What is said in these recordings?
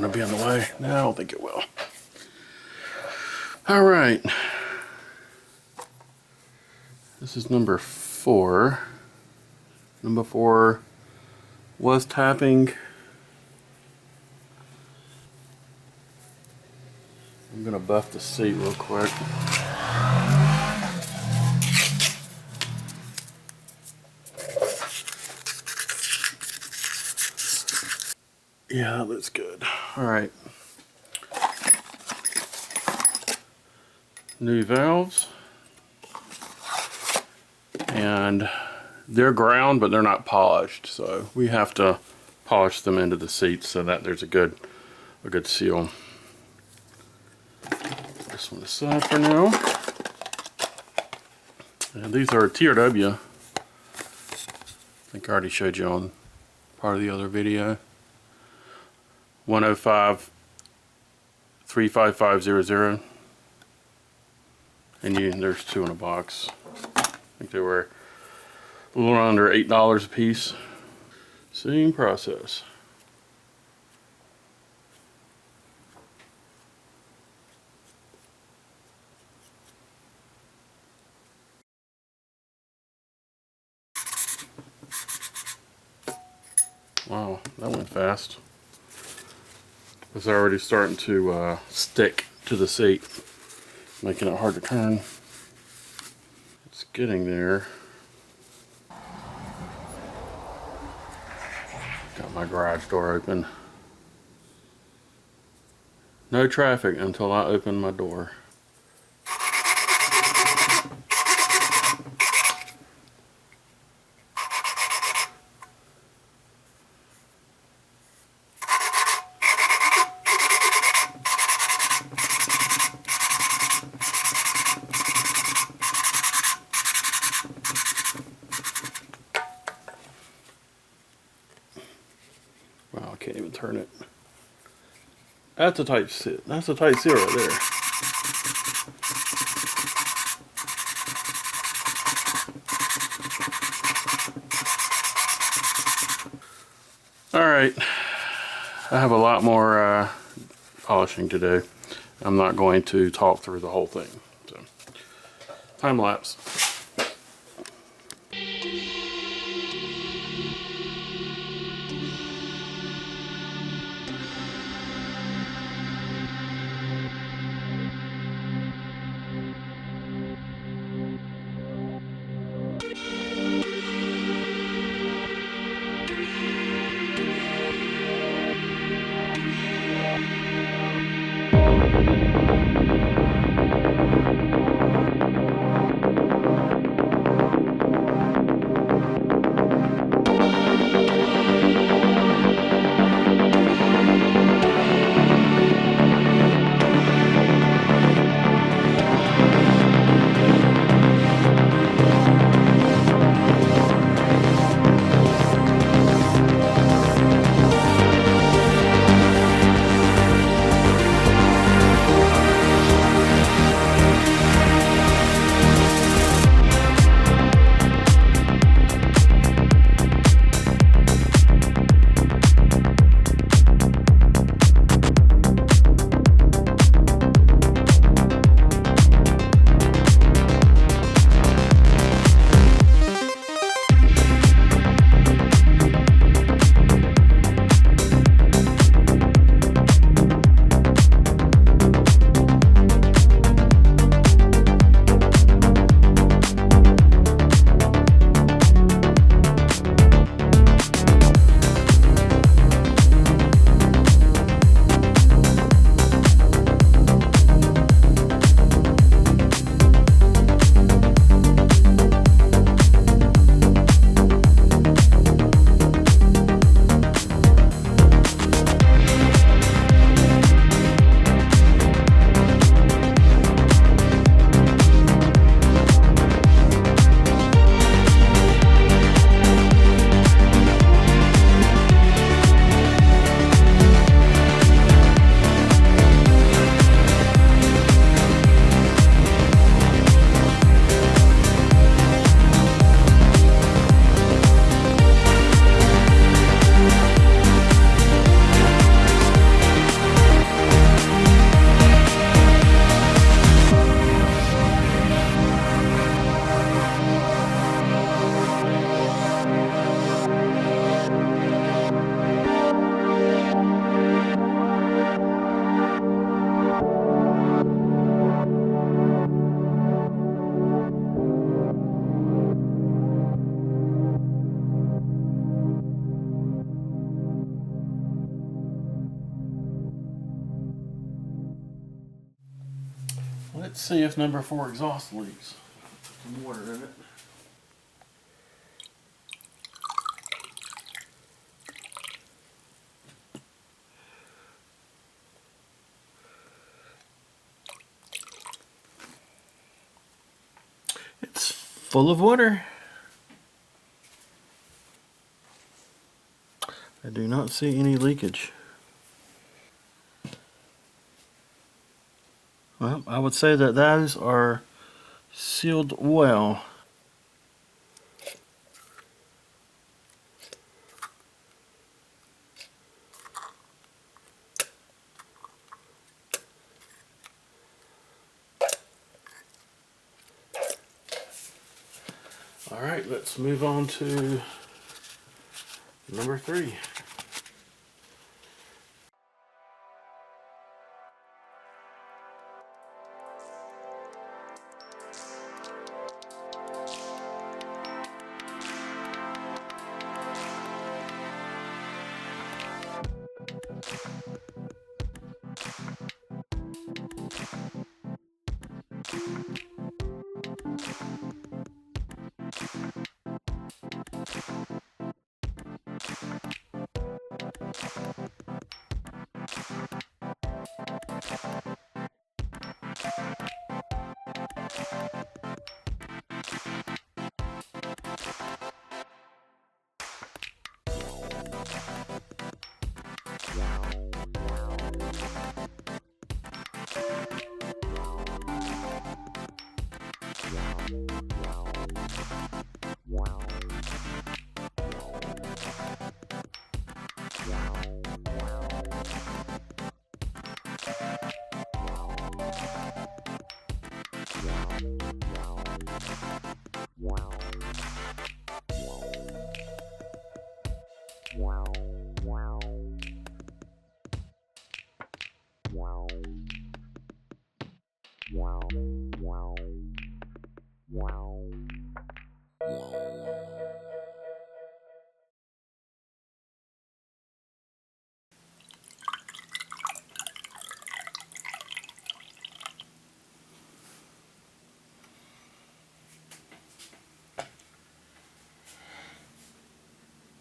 going to be in the way. No, I don't think it will. All right. This is number 4. Number 4 was tapping. I'm going to buff the seat real quick. Yeah, that looks good. All right. New valves. And they're ground, but they're not polished. So we have to polish them into the seats so that there's a good seal. This one aside for now. And these are TRW. I think I already showed you on part of the other video. 105 35500. And there's 2 in a box. I think they were a little under $8 a piece. Same process. Wow, that went fast. It's already starting to stick to the seat, making it hard to turn. It's getting there. Got my garage door open. No traffic until I open my door. Wow, I can't even turn it. That's a tight sit. That's a tight seal right there. Alright, I have a lot more polishing to do. I'm not going to talk through the whole thing. So, time lapse. Let's see if number 4 exhaust leaks. Some water in it. It's full of water. I do not see any leakage. Well, I would say that those are sealed well. All right, let's move on to number 3.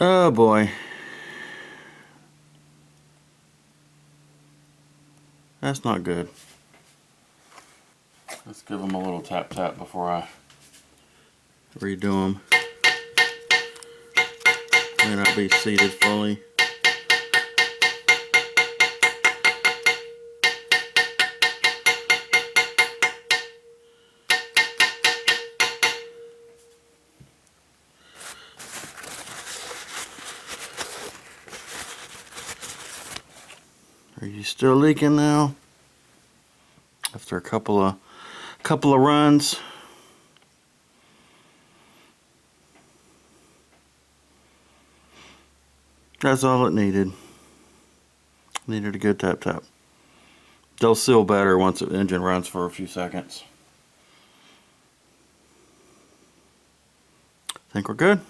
Oh boy. That's not good. Let's give them a little tap tap before I Redo them. May not be seated fully. Are you still leaking now? After a couple of runs. That's all it needed. Needed a good tap tap. They'll seal better once the engine runs for a few seconds. Think we're good?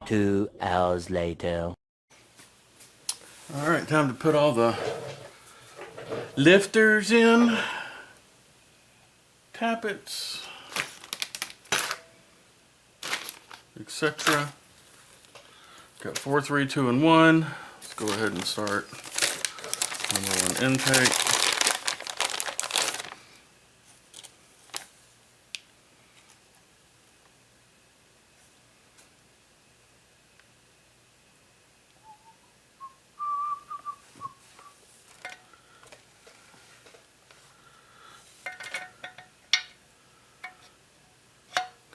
2 hours later. Alright, time to put all the lifters in, tappets, etc. Got 4, 3, 2, and 1. Let's go ahead and start number 1 intake.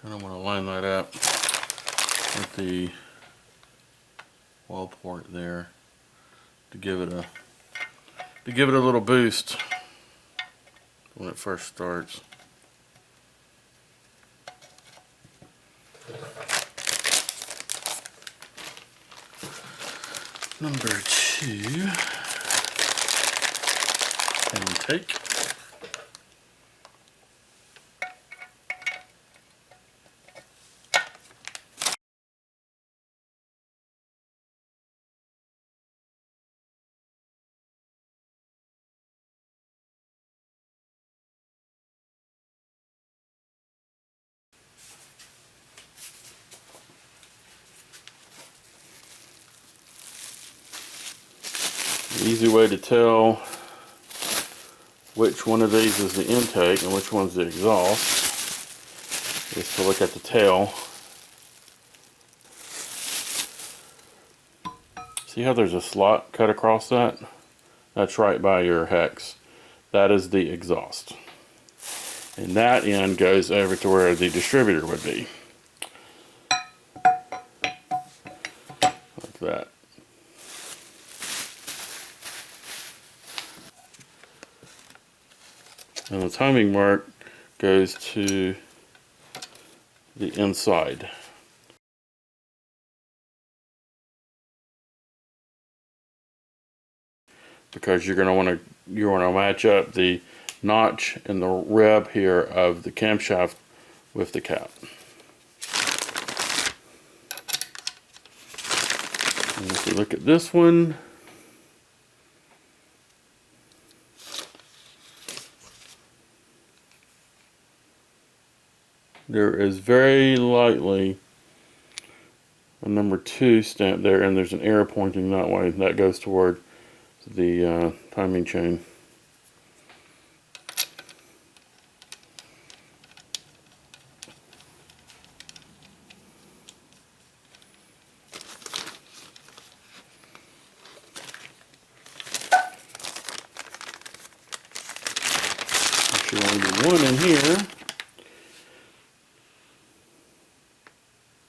Kind of want to line that up with the wall port there to give it a little boost when it first starts. Number 2 intake. The easy way to tell which one of these is the intake and which one's the exhaust is to look at the tail. See how there's a slot cut across that? That's right by your hex. That is the exhaust. And that end goes over to where the distributor would be. Like that. And the timing mark goes to the inside. Because you're going to want to match up the notch and the rib here of the camshaft with the cap. And if you look at this one, there is very lightly a number 2 stamp there, and there's an arrow pointing that way. That goes toward the timing chain. There should only be one in here.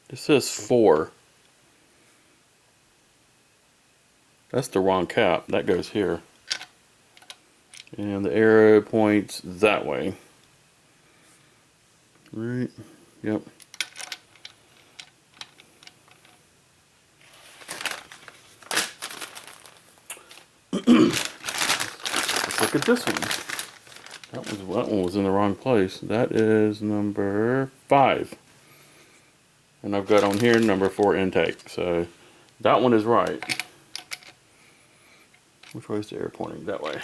It says 4. That's the wrong cap. That goes here. And the arrow points that way. Right. Yep. Let's look at this one. That one was in the wrong place. That is number 5. And I've got on here number 4 intake. So that one is right. Which way is the arrow pointing? That way.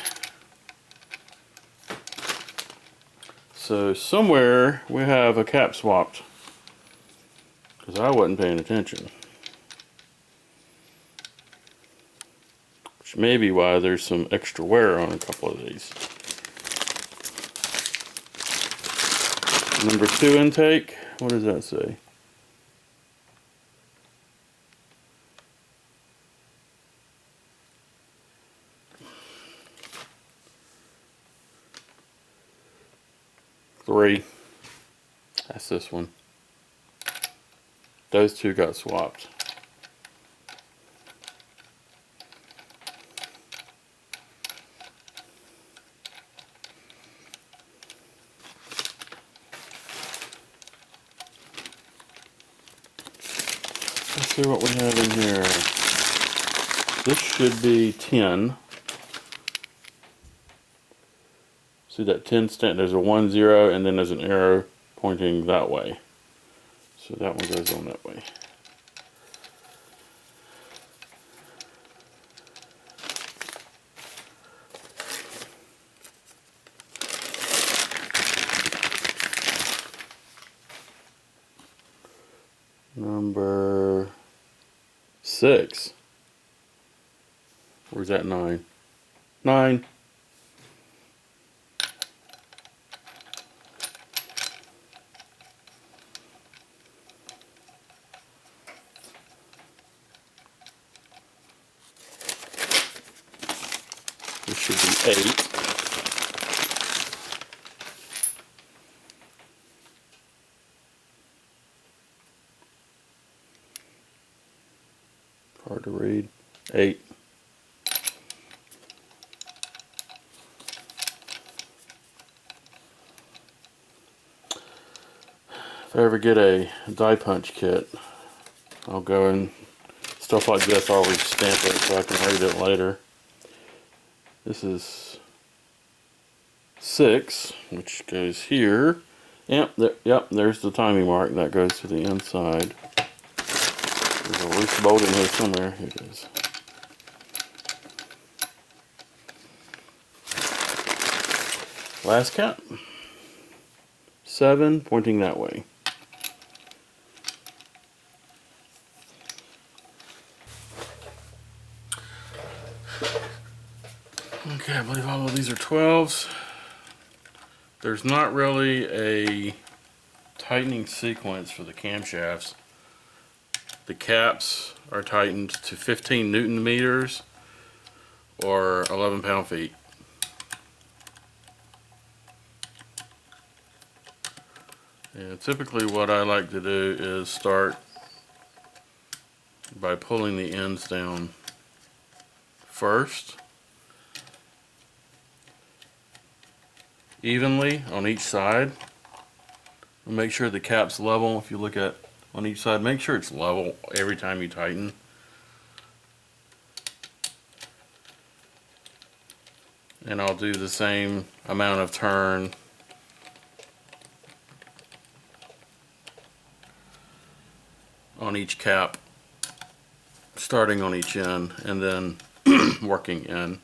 So somewhere we have a cap swapped. Because I wasn't paying attention. Which may be why there's some extra wear on a couple of these. Number 2 intake. What does that say? Three. That's this one. Those two got swapped. Let's see what we have in here. This should be 10. See that 10 stamp? There's a 1, 0, and then there's an arrow pointing that way. So that one goes on that way. Number 6. Where's that 9? 9. This should be 8. Hard to read. 8. If I ever get a die punch kit, I'll go and stuff like this, I'll re-stamp it so I can read it later. This is 6, which goes here. Yep, there's the timing mark. That goes to the inside. There's a loose bolt in here somewhere. Here it is. Last cap. 7, pointing that way. these are 12s. There's not really a tightening sequence for the camshafts. The caps are tightened to 15 Newton meters or 11 pound-feet. And typically what I like to do is start by pulling the ends down first, evenly on each side. Make sure the cap's level. If you look at on each side, make sure it's level every time you tighten. And I'll do the same amount of turn on each cap, starting on each end and then working in.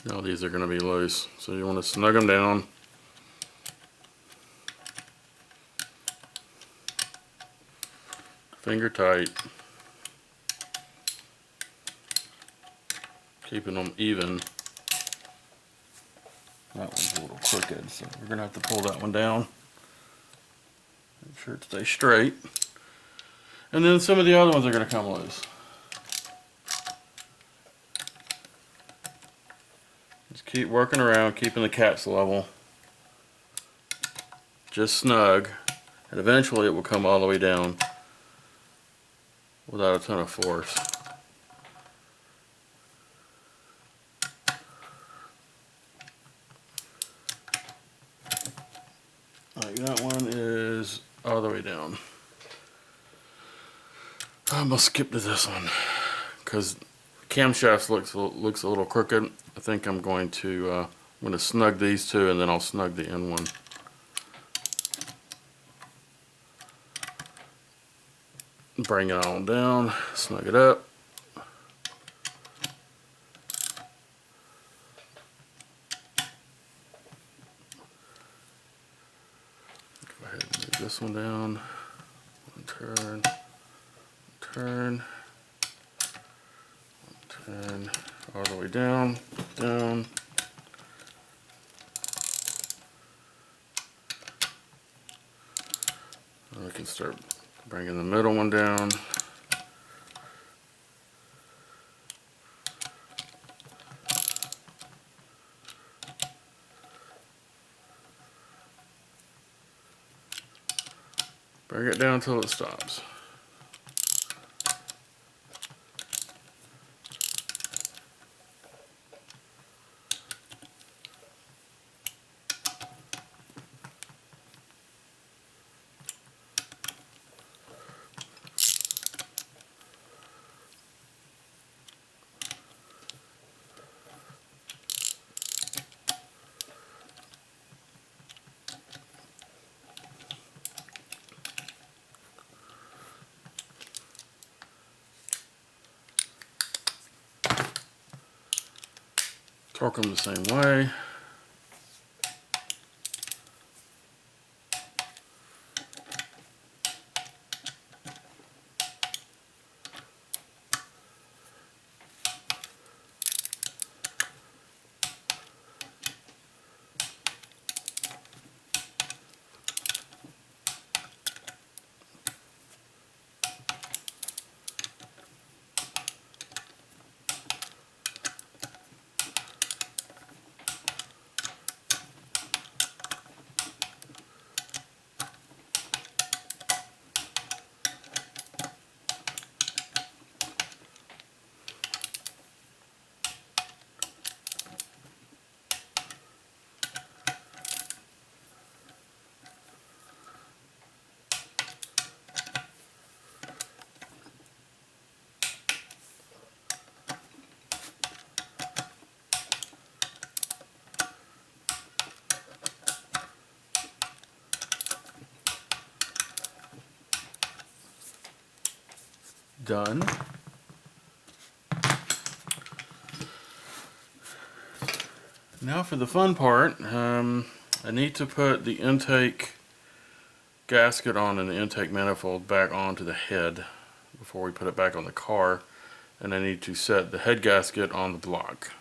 Now these are going to be loose, so you want to snug them down. Finger tight. Keeping them even. That one's a little crooked, so we're going to have to pull that one down. Make sure it stays straight. And then some of the other ones are going to come loose. Just keep working around, keeping the caps level. Just snug, and eventually it will come all the way down without a ton of force. Alright, that one is all the way down. I'm gonna skip to this one because camshaft looks a little crooked. I think I'm going to snug these two and then I'll snug the end one. Bring it on down, snug it up. Go ahead and move this one down. Turn, turn, turn, all the way down, down. And we can start bringing the middle one down. Bring it down until it stops. Torque them the same way. done. Now for the fun part, I need to put the intake gasket on and the intake manifold back onto the head before we put it back on the car, and I need to set the head gasket on the block.